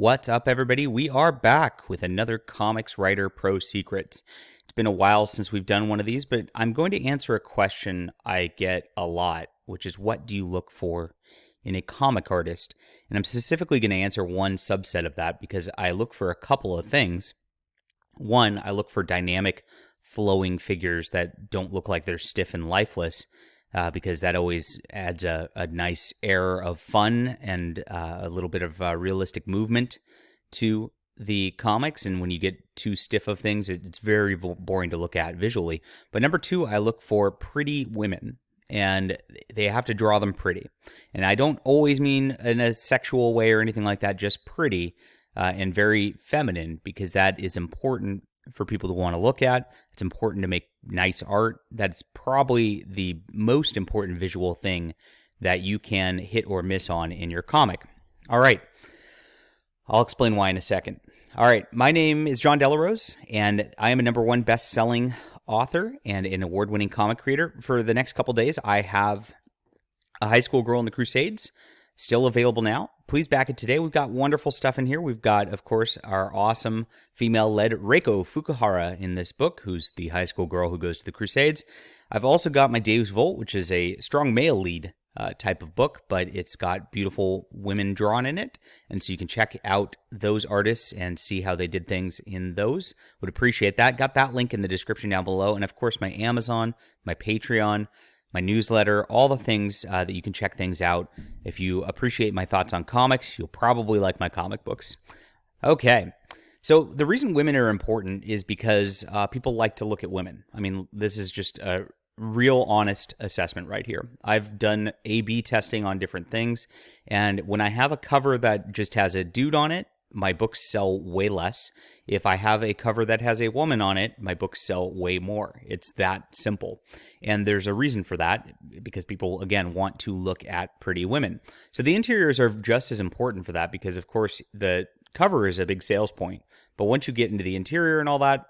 What's up, everybody? We are back with another Comics Writer Pro Secrets. It's been a while since we've done one of these, but I'm going to answer a question I get a lot, which is what do you look for in a comic artist? And I'm specifically going to answer one subset of that because I look for a couple of things. One, I look for dynamic, flowing figures that don't look like they're stiff and lifeless. Because that always adds a nice air of fun and a little bit of realistic movement to the comics. And when you get too stiff of things, it's very boring to look at visually. But number two, I look for pretty women. And they have to draw them pretty. And I don't always mean in a sexual way or anything like that, just pretty and very feminine, because that is important for people to want to look at. It's important to make nice art. That's probably the most important visual thing that you can hit or miss on in your comic. All right. I'll explain why in a second. All right. My name is John Delarose, and I am a #1 best-selling author and an award-winning comic creator. For the next couple days, I have A High School Girl in the Crusades, still available now. Please back it today. We've got wonderful stuff in here. We've got, of course, our awesome female-led Reiko Fukuhara in this book, who's the high school girl who goes to the Crusades. I've also got my Deus Vult, which is a strong male lead type of book, but it's got beautiful women drawn in it. And so you can check out those artists and see how they did things in those. Would appreciate that. Got that link in the description down below. And, of course, my Amazon, my Patreon, my newsletter, all the things that you can check things out. If you appreciate my thoughts on comics, you'll probably like my comic books. Okay, so the reason women are important is because people like to look at women. I mean, this is just a real honest assessment right here. I've done A/B testing on different things, and when I have a cover that just has a dude on it, my books sell way less. If I have a cover that has a woman on it, my books sell way more. It's that simple. And there's a reason for that, because people, again, want to look at pretty women. So the interiors are just as important for that, because, of course, the cover is a big sales point. But once you get into the interior and all that,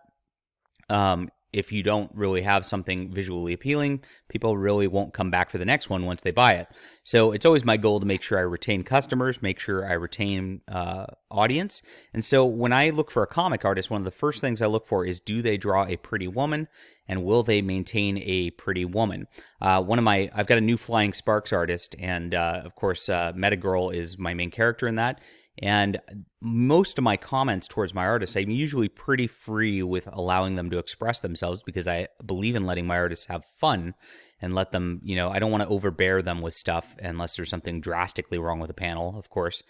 if you don't really have something visually appealing, people really won't come back for the next one once they buy it. So it's always my goal to make sure I retain customers, make sure I retain audience. And so when I look for a comic artist, one of the first things I look for is, do they draw a pretty woman, and will they maintain a pretty woman? I've got a new Flying Sparks artist, and of course, Metagirl is my main character in that. And most of my comments towards my artists, I'm usually pretty free with allowing them to express themselves, because I believe in letting my artists have fun and let them, I don't want to overbear them with stuff unless there's something drastically wrong with the panel, of course.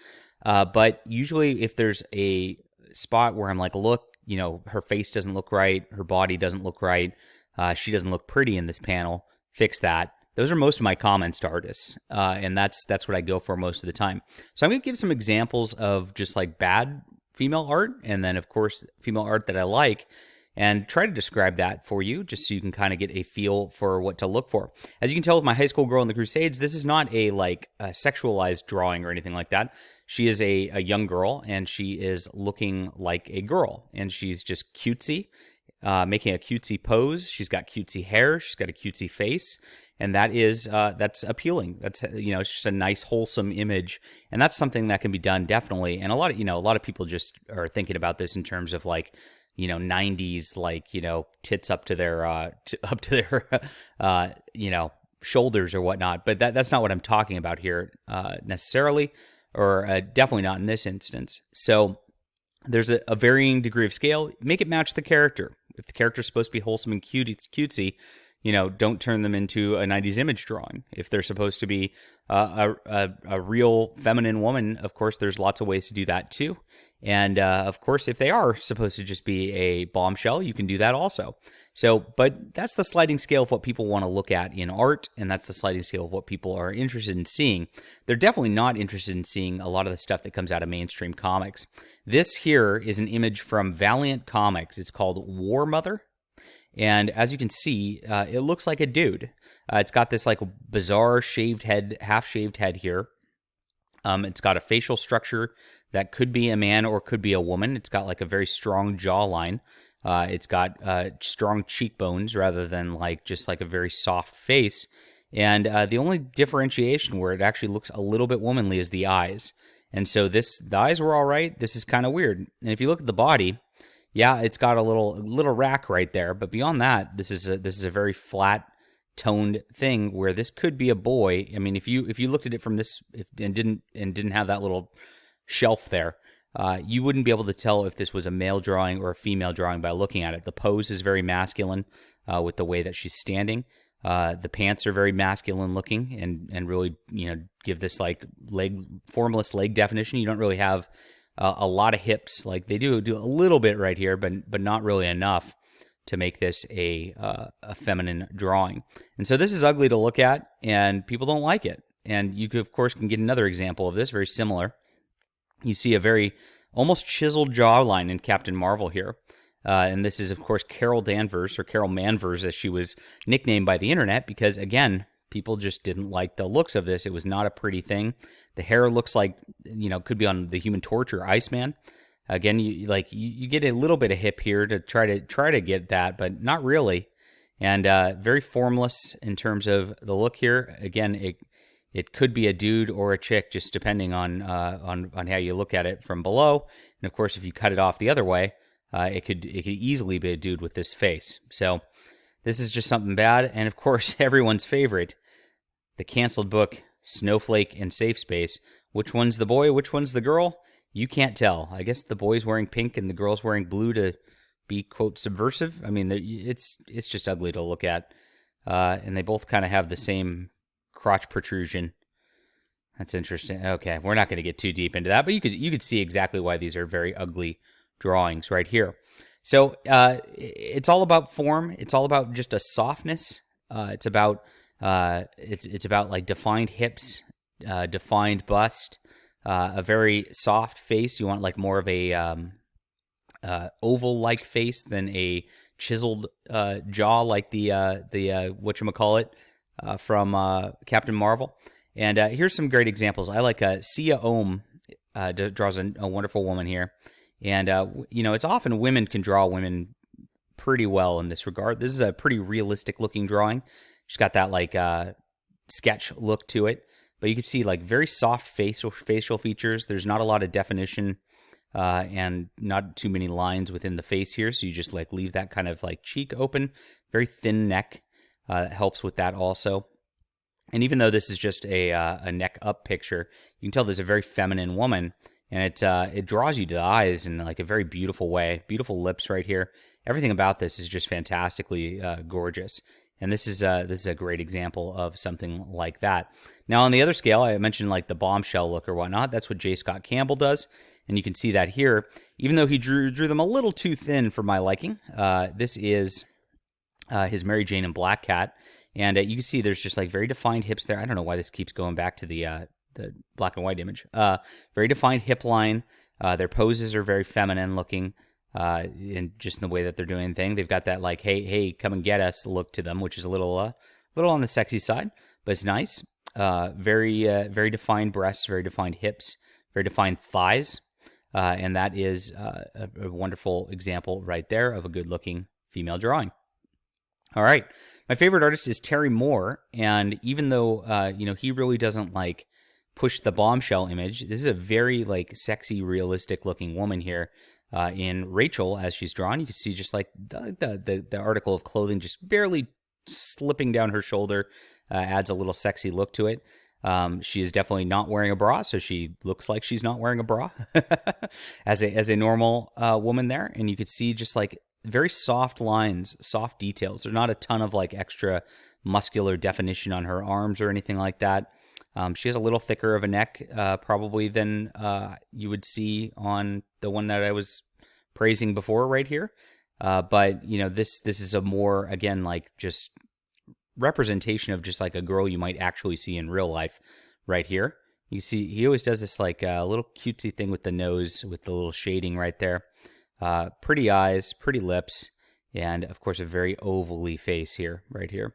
But usually if there's a spot where I'm like, look, her face doesn't look right, her body doesn't look right, she doesn't look pretty in this panel, fix that. Those are most of my comments to artists, and that's what I go for most of the time. So I'm going to give some examples of just like bad female art, and then, of course, female art that I like, and try to describe that for you, just so you can kind of get a feel for what to look for. As you can tell with my High School Girl in the Crusades, this is not a sexualized drawing or anything like that. She is a young girl, and she is looking like a girl, and she's just cutesy, making a cutesy pose. She's got cutesy hair. She's got a cutesy face. And that's appealing. That's, it's just a nice, wholesome image. And that's something that can be done definitely. And a lot of people just are thinking about this in terms of 90s, tits up to their, shoulders or whatnot. But that's not what I'm talking about here necessarily, or definitely not in this instance. So there's a varying degree of scale. Make it match the character. If the character's supposed to be wholesome and cutesy, don't turn them into a 90s image drawing. If they're supposed to be a real feminine woman, of course, there's lots of ways to do that too. And of course, if they are supposed to just be a bombshell, you can do that also. So, but that's the sliding scale of what people want to look at in art, and that's the sliding scale of what people are interested in seeing. They're definitely not interested in seeing a lot of the stuff that comes out of mainstream comics. This here is an image from Valiant Comics. It's called War Mother. And as you can see, it looks like a dude. It's got this bizarre shaved head, half-shaved head here. It's got a facial structure that could be a man or could be a woman. It's got a very strong jawline. It's got strong cheekbones rather than just a very soft face. And the only differentiation where it actually looks a little bit womanly is the eyes. And so the eyes were all right. This is kind of weird. And if you look at the body, yeah, it's got a little rack right there, but beyond that, this is a very flat toned thing where this could be a boy. I mean, if you looked at it from this and didn't have that little shelf there, you wouldn't be able to tell if this was a male drawing or a female drawing by looking at it. The pose is very masculine with the way that she's standing. The pants are very masculine looking and really, give this like formless leg definition. You don't really have a lot of hips. Like they do a little bit right here, but not really enough to make this a feminine drawing. And so this is ugly to look at, and people don't like it. And you could, of course, can get another example of this, very similar. You see a very almost chiseled jawline in Captain Marvel here. And this is, of course, Carol Danvers, or Carol Manvers, as she was nicknamed by the internet, because, again, people just didn't like the looks of this. It was not a pretty thing. The hair looks like, could be on the Human Torch or Iceman. Again, you get a little bit of hip here to try to get that, but not really. And very formless in terms of the look here. Again, it could be a dude or a chick, just depending on how you look at it from below. And of course, if you cut it off the other way, it could easily be a dude with this face. So this is just something bad. And of course, everyone's favorite, the canceled book, Snowflake and Safe Space. Which one's the boy? Which one's the girl? You can't tell. I guess the boy's wearing pink and the girl's wearing blue to be, quote, subversive. I mean, it's just ugly to look at. And they both kind of have the same crotch protrusion. That's interesting. Okay, we're not going to get too deep into that, but you could see exactly why these are very ugly drawings right here. So it's all about form. It's all about just a softness. It's about like defined hips, defined bust, a very soft face. You want like more of a oval-like face than a chiseled jaw like the whatchamacallit from Captain Marvel. And here's some great examples. I like Sia Ohm draws a wonderful woman here. And, it's often women can draw women pretty well in this regard. This is a pretty realistic looking drawing. She's got that like sketch look to it. But you can see like very soft facial features. There's not a lot of definition and not too many lines within the face here. So you just like leave that kind of like cheek open. Very thin neck helps with that also. And even though this is just a neck up picture, you can tell there's a very feminine woman. And it draws you to the eyes in like a very beautiful way. Beautiful lips right here. Everything about this is just fantastically gorgeous. And this is a great example of something like that. Now on the other scale, I mentioned like the bombshell look or whatnot. That's what J. Scott Campbell does. And you can see that here. Even though he drew them a little too thin for my liking, this is his Mary Jane and Black Cat. And you can see there's just like very defined hips there. I don't know why this keeps going back to the black and white image. Very defined hip line. Their poses are very feminine looking, in just in the way that they're doing things. They've got that like, hey, come and get us look to them, which is a little on the sexy side, but it's nice. Very defined breasts, very defined hips, very defined thighs, and that is a wonderful example right there of a good-looking female drawing. All right, my favorite artist is Terry Moore, and even though he really doesn't like push the bombshell image. This is a very like sexy, realistic looking woman here in Rachel as she's drawn. You can see just like the article of clothing just barely slipping down her shoulder adds a little sexy look to it. She is definitely not wearing a bra, so she looks like she's not wearing a bra as a normal woman there. And you could see just like very soft lines, soft details. There's not a ton of like extra muscular definition on her arms or anything like that. She has a little thicker of a neck, probably than you would see on the one that I was praising before right here. But this is a more, again, like just representation of just like a girl you might actually see in real life right here. You see, he always does this like a little cutesy thing with the nose, with the little shading right there. Pretty eyes, pretty lips, and of course a very ovally face here, right here.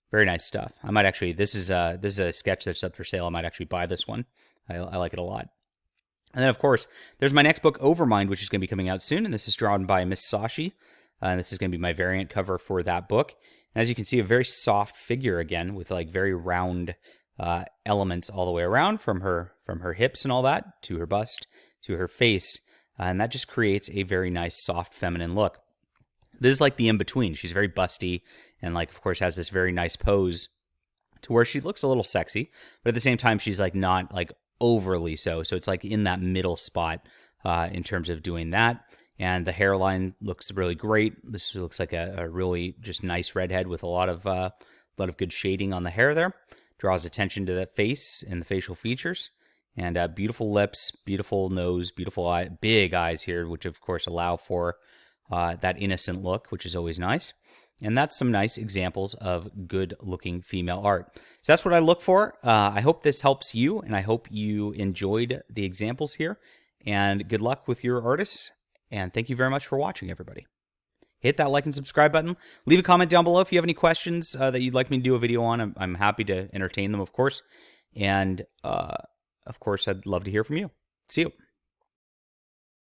Very nice stuff. I might actually, this is a sketch that's up for sale. I might actually buy this one. I like it a lot. And then, of course, there's my next book, Overmind, which is going to be coming out soon. And this is drawn by Miss Sashi. And this is going to be my variant cover for that book. And as you can see, a very soft figure again with like very round elements all the way around, from her hips and all that to her bust to her face, and that just creates a very nice, soft, feminine look. This is like the in between. She's very busty and, like, of course, has this very nice pose to where she looks a little sexy, but at the same time, she's like not like overly so. So it's like in that middle spot in terms of doing that. And the hairline looks really great. This looks like a really just nice redhead with a lot of good shading on the hair there. Draws attention to the face and the facial features. And beautiful lips, beautiful nose, beautiful eye, big eyes here, which of course allow for that innocent look, which is always nice. And that's some nice examples of good-looking female art. So that's what I look for. I hope this helps you, and I hope you enjoyed the examples here. And good luck with your artists. And thank you very much for watching, everybody. Hit that like and subscribe button. Leave a comment down below if you have any questions that you'd like me to do a video on. I'm happy to entertain them, of course. And, of course, I'd love to hear from you. See you.